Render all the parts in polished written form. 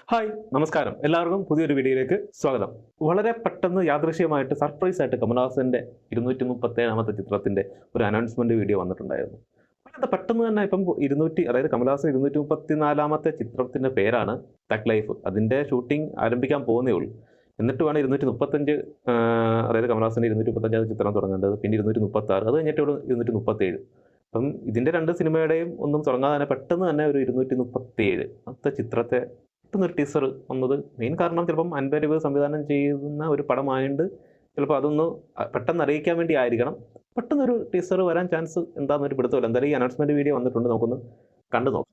Hi നമസ്കാരം എല്ലാവർക്കും പുതിയൊരു വീഡിയോയിലേക്ക് സ്വാഗതം. വളരെ പെട്ടെന്ന് യാദൃശ്യമായിട്ട് സർപ്രൈസ് ആയിട്ട് കമലഹാസന്റെ 237ാമത്തെ ചിത്രത്തിന്റെ ഒരു അനൗൺസ്മെന്റ് വീഡിയോ വന്നിട്ടുണ്ടായിരുന്നു. വളരെ പെട്ടെന്ന് തന്നെ ഇപ്പം അതായത് കമലഹാസൻ 234ാമത്തെ ചിത്രത്തിന്റെ പേരാണ് തഗ് ലൈഫ്. അതിന്റെ ഷൂട്ടിംഗ് ആരംഭിക്കാൻ പോകുന്നേ ഉള്ളൂ. എന്നിട്ട് വേണം 235 അതായത് കമലഹാസന്റെ 235 ചിത്രം തുടങ്ങേണ്ടത്, പിന്നെ 236, അത് കഴിഞ്ഞിട്ട് 237. അപ്പം ഇതിന്റെ രണ്ട് സിനിമയുടെയും ഒന്നും തുടങ്ങാതെ തന്നെ പെട്ടെന്ന് തന്നെ ഒരു 237 ചിത്രത്തെ പെട്ടെന്നൊരു ടീസർ വന്നത് മെയിൻ കാരണം ചിലപ്പം അൻപരിവ് സംവിധാനം ചെയ്യുന്ന ഒരു പടമായതുകൊണ്ട് ചിലപ്പോൾ അതൊന്ന് പെട്ടെന്ന് അറിയിക്കാൻ വേണ്ടി ആയിരിക്കണം. പെട്ടെന്നൊരു ടീസർ വരാൻ ചാൻസ് എന്താണെന്നൊരു പിടുത്തമില്ല. എന്തായാലും ഈ അനൗൺസ്മെന്റ് വീഡിയോ വന്നിട്ടുണ്ട്, നമുക്കൊന്ന് കണ്ടു നോക്കാം.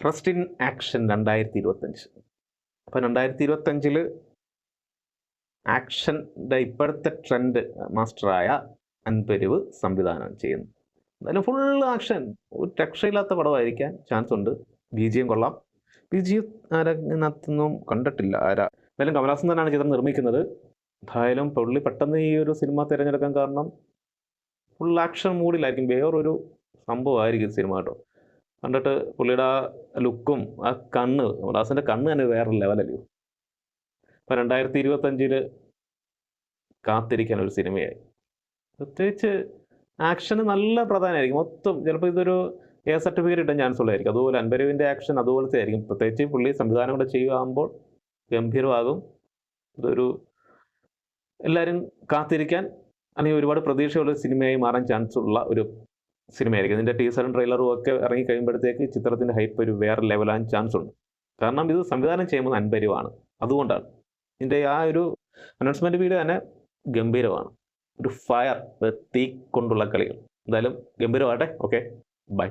First in action 2025. അപ്പം 2025 ആക്ഷൻ്റെ ഇപ്പോഴത്തെ ട്രെൻഡ് മാസ്റ്ററായ അൻപരിവ് സംവിധാനം ചെയ്യുന്നു. എന്തായാലും ഫുൾ ആക്ഷൻ, ഒരു രക്ഷയില്ലാത്ത പടമായിരിക്കാൻ ചാൻസ് ഉണ്ട്. BGM കൊള്ളാം. BGM ആരതിനകത്തൊന്നും കണ്ടിട്ടില്ല ആരാ. എന്തായാലും കമലഹാസൻ തന്നെയാണ് ചിത്രം നിർമ്മിക്കുന്നത്. എന്തായാലും പുള്ളി പെട്ടെന്ന് ഈ ഒരു സിനിമ തിരഞ്ഞെടുക്കാൻ കാരണം ഫുൾ ആക്ഷൻ മൂഡിലായിരിക്കും, വേറൊരു സംഭവമായിരിക്കും സിനിമ കേട്ടോ. കണ്ടിട്ട് പുള്ളിയുടെ ആ ലുക്കും ആ കണ്ണ്, കമലഹാസൻ്റെ കണ്ണ് തന്നെ വേറെ ലെവലല്ലയോ. ഇപ്പം 2025 കാത്തിരിക്കാൻ ഒരു സിനിമയായി. പ്രത്യേകിച്ച് ആക്ഷന് നല്ല പ്രധാനമായിരിക്കും. മൊത്തം ചിലപ്പോൾ ഇതൊരു സർട്ടിഫിക്കറ്റ് കിട്ടാൻ ചാൻസ് ഉള്ളതായിരിക്കും. അതുപോലെ അൻപരുവിൻ്റെ ആക്ഷൻ അതുപോലത്തെ ആയിരിക്കും. പ്രത്യേകിച്ച് പുള്ളി സംവിധാനം കൂടെ ചെയ്യുമ്പോൾ ഗംഭീരമാകും. ഇതൊരു എല്ലാവരും കാത്തിരിക്കാൻ അല്ലെങ്കിൽ ഒരുപാട് പ്രതീക്ഷയുള്ള സിനിമയായി മാറാൻ ചാൻസ് ഉള്ള ഒരു സിനിമയായിരിക്കും. ഇതിൻ്റെ ടീസറും ട്രെയിലറും ഒക്കെ ഇറങ്ങി കഴിയുമ്പോഴത്തേക്ക് ചിത്രത്തിൻ്റെ ഹൈപ്പ് ഒരു വേറെ ലെവലാൻ ചാൻസ് ഉണ്ട്. കാരണം ഇത് സംവിധാനം ചെയ്യുമ്പോൾ അൻപരുവാണ്, അതുകൊണ്ടാണ്. ഇതിൻ്റെ ആ ഒരു അനൗൺസ്മെൻറ്റ് വീഡിയോ തന്നെ ഗംഭീരമാണ്. ഒരു ഫയർ, തീ കൊണ്ടുള്ള കളികൾ. എന്തായാലും ഗംഭീരമാകട്ടെ. Okay, by.